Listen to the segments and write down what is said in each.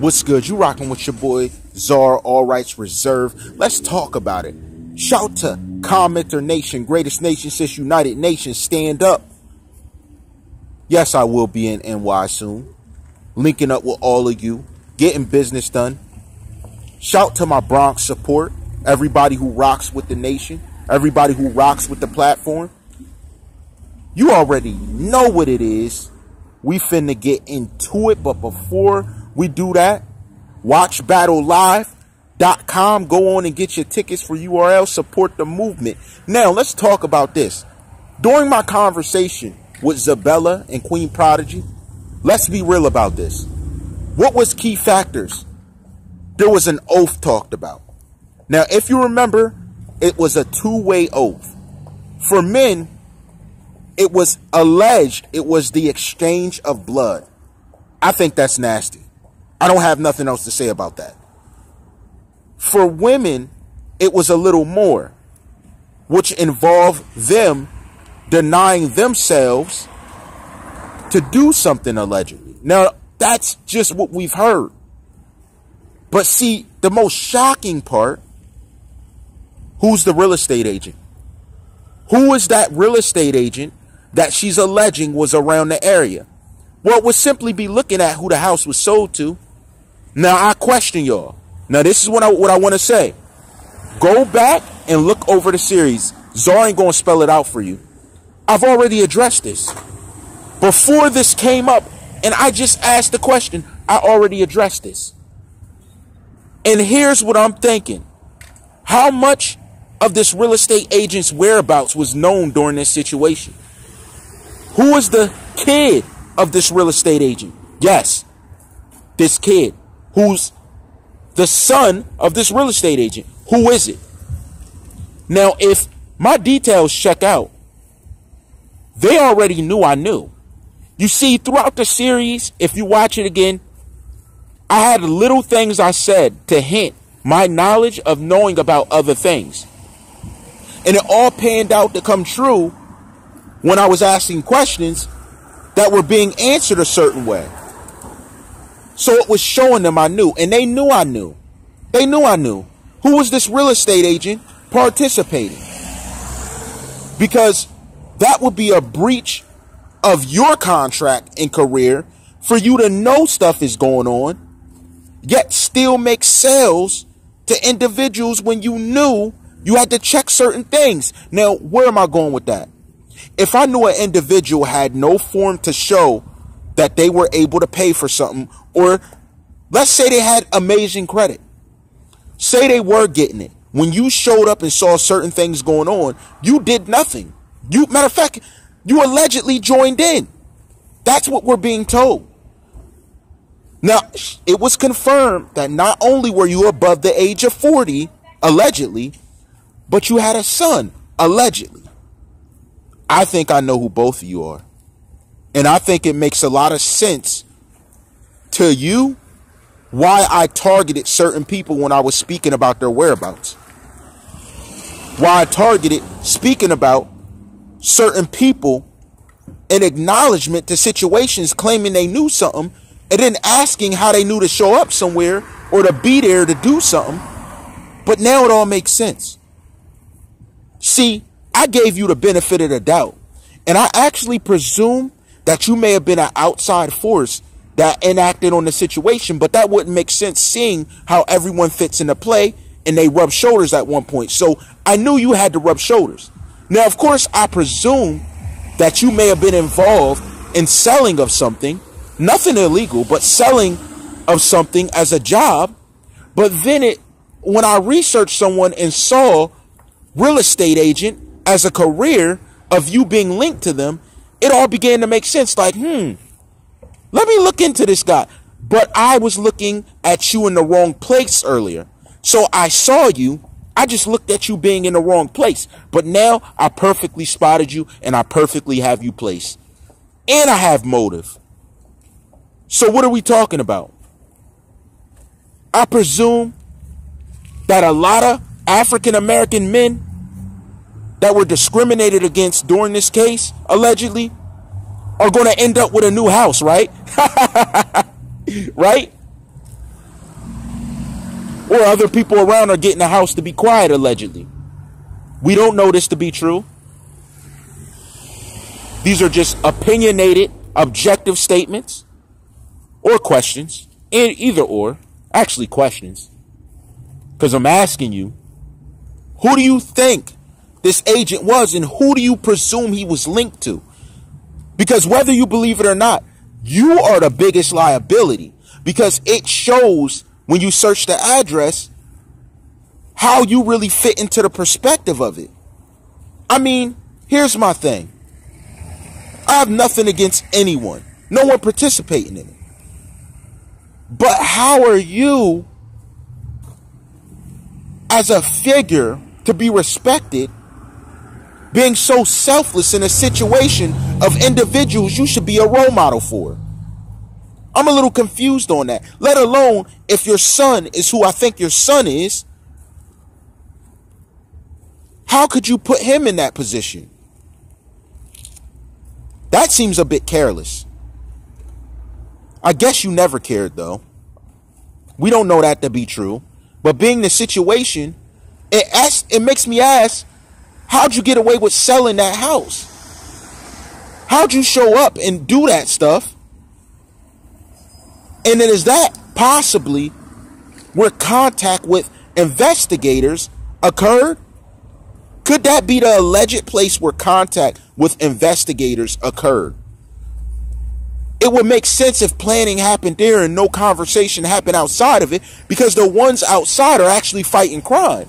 What's good? You rocking with your boy TheCzarr, all rights reserved. Let's talk about it. Shout to CommenterNation, greatest nation since United Nations. Stand up. Yes, I will be in NY soon. Linking up with all of you, getting business done. Shout to my Bronx support, everybody who rocks with the nation, everybody who rocks with the platform. You already know what it is. We finna get into it, but before we do that, watchbattlelive.com. Go on and get your tickets for URL. Support the movement. Now, let's talk about this. During my conversation with Zabella and Queen Prodigy, let's be real about this. What was key factors? There was an oath talked about. Now, if you remember, it was a two-way oath. For men, it was alleged it was the exchange of blood. I think that's nasty. I don't have nothing else to say about that. For women, it was a little more, which involved them denying themselves to do something allegedly. Now, that's just what we've heard. But see, the most shocking part, who's the real estate agent? Who is that real estate agent that she's alleging was around the area? Well, it would simply be looking at who the house was sold to. Now, I question y'all. Now, this is what I want to say. Go back and look over the series. TheCzarr ain't going to spell it out for you. I've already addressed this. Before this came up, and I just asked the question, I already addressed this. And here's what I'm thinking. How much of this real estate agent's whereabouts was known during this situation? Who is the kid of this real estate agent? Yes, this kid, who's the son of this real estate agent. Who is it? Now, if my details check out, they already knew I knew. You see, throughout the series, if you watch it again, I had little things I said to hint my knowledge of knowing about other things. And it all panned out to come true when I was asking questions that were being answered a certain way. So it was showing them I knew, and they knew I knew. They knew I knew. Who was this real estate agent participating? Because that would be a breach of your contract and career for you to know stuff is going on, yet still make sales to individuals when you knew you had to check certain things. Now, where am I going with that? If I knew an individual had no form to show that they were able to pay for something, or let's say they had amazing credit, say they were getting it, when you showed up and saw certain things going on, you did nothing. Matter of fact, you allegedly joined in. That's what we're being told. Now, it was confirmed that not only were you above the age of 40, allegedly, but you had a son, allegedly. I think I know who both of you are. And I think it makes a lot of sense to you why I targeted certain people when I was speaking about their whereabouts. Why I targeted speaking about certain people in acknowledgement to situations claiming they knew something and then asking how they knew to show up somewhere or to be there to do something. But now it all makes sense. See, I gave you the benefit of the doubt, and I actually presume that you may have been an outside force that enacted on the situation, but that wouldn't make sense seeing how everyone fits into play and they rub shoulders at one point. So I knew you had to rub shoulders. Now, of course, I presume that you may have been involved in selling of something, nothing illegal, but selling of something as a job. But then when I researched someone and saw real estate agent as a career of you being linked to them, it all began to make sense. Like, let me look into this guy. But I was looking at you in the wrong place earlier. So I saw you. I just looked at you being in the wrong place. But now I perfectly spotted you and I perfectly have you placed. And I have motive. So what are we talking about? I presume that a lot of African American men that were discriminated against during this case, allegedly, are going to end up with a new house, right? Right? Or other people around are getting the house to be quiet, allegedly. We don't know this to be true. These are just opinionated, objective statements or questions. And either or. Actually, questions. Because I'm asking you, who do you think this agent was and who do you presume he was linked to? Because whether you believe it or not, you are the biggest liability. Because it shows when you search the address how you really fit into the perspective of it. I mean, here's my thing. I have nothing against anyone. No one participating in it. But how are you, as a figure to be respected, being so selfless in a situation of individuals you should be a role model for? I'm a little confused on that. Let alone if your son is who I think your son is. How could you put him in that position? That seems a bit careless. I guess you never cared, though. We don't know that to be true. But being the situation, it makes me ask, how'd you get away with selling that house? How'd you show up and do that stuff? And then is that possibly where contact with investigators occurred? Could that be the alleged place where contact with investigators occurred? It would make sense if planning happened there and no conversation happened outside of it, because the ones outside are actually fighting crime.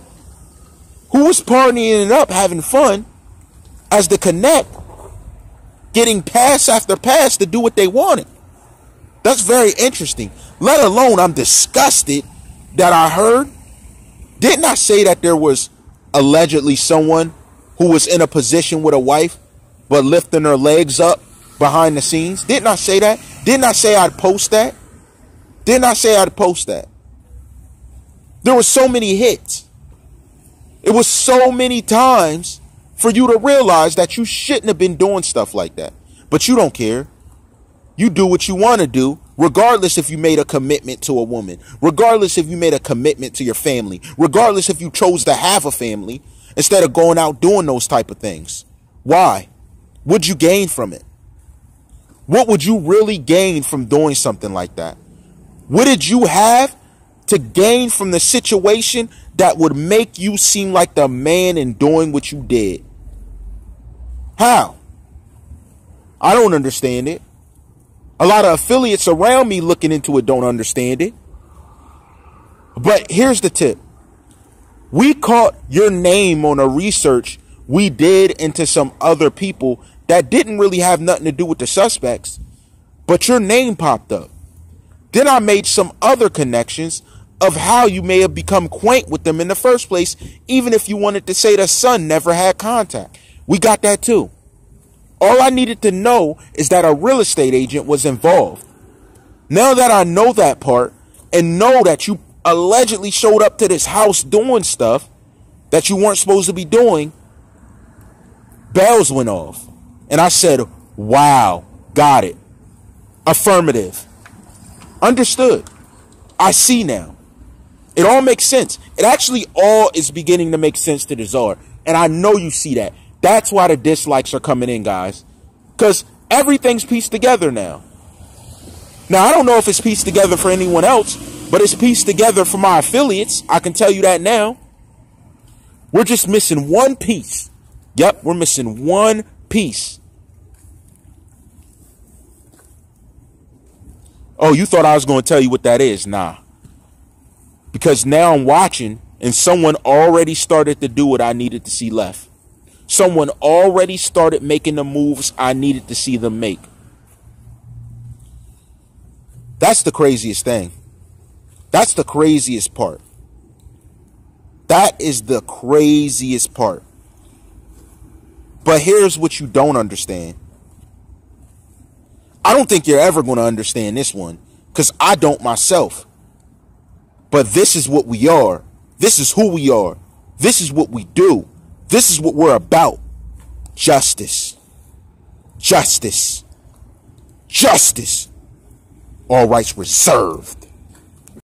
Who was partying it up, having fun, as the connect, getting pass after pass to do what they wanted? That's very interesting. Let alone I'm disgusted that I heard. Didn't I say that there was allegedly someone who was in a position with a wife but lifting her legs up behind the scenes? Didn't I say that? Didn't I say I'd post that? Didn't I say I'd post that? There were so many hits. It was so many times for you to realize that you shouldn't have been doing stuff like that. But you don't care. You do what you want to do, regardless if you made a commitment to a woman, regardless if you made a commitment to your family, regardless if you chose to have a family instead of going out doing those type of things. Why? What'd you gain from it? What would you really gain from doing something like that? What did you have to gain from the situation that would make you seem like the man in doing what you did? How? I don't understand it. A lot of affiliates around me looking into it don't understand it. But here's the tip. We caught your name on a research we did into some other people that didn't really have nothing to do with the suspects, but your name popped up. Then I made some other connections of how you may have become acquainted with them in the first place, even if you wanted to say the son never had contact. We got that too. All I needed to know is that a real estate agent was involved. Now that I know that part and know that you allegedly showed up to this house doing stuff that you weren't supposed to be doing, bells went off. And I said, wow, got it. Affirmative. Understood. I see now. It all makes sense. It actually all is beginning to make sense to the Czar. And I know you see that. That's why the dislikes are coming in, guys. Because everything's pieced together now. Now, I don't know if it's pieced together for anyone else, but it's pieced together for my affiliates. I can tell you that now. We're just missing one piece. Yep, we're missing one piece. Oh, you thought I was going to tell you what that is? Nah. Because now I'm watching and someone already started to do what I needed to see left. Someone already started making the moves I needed to see them make. That's the craziest thing. That's the craziest part. That is the craziest part. But here's what you don't understand. I don't think you're ever going to understand this one, because I don't myself. But this is what we are. This is who we are. This is what we do. This is what we're about. Justice. Justice. Justice. All rights reserved.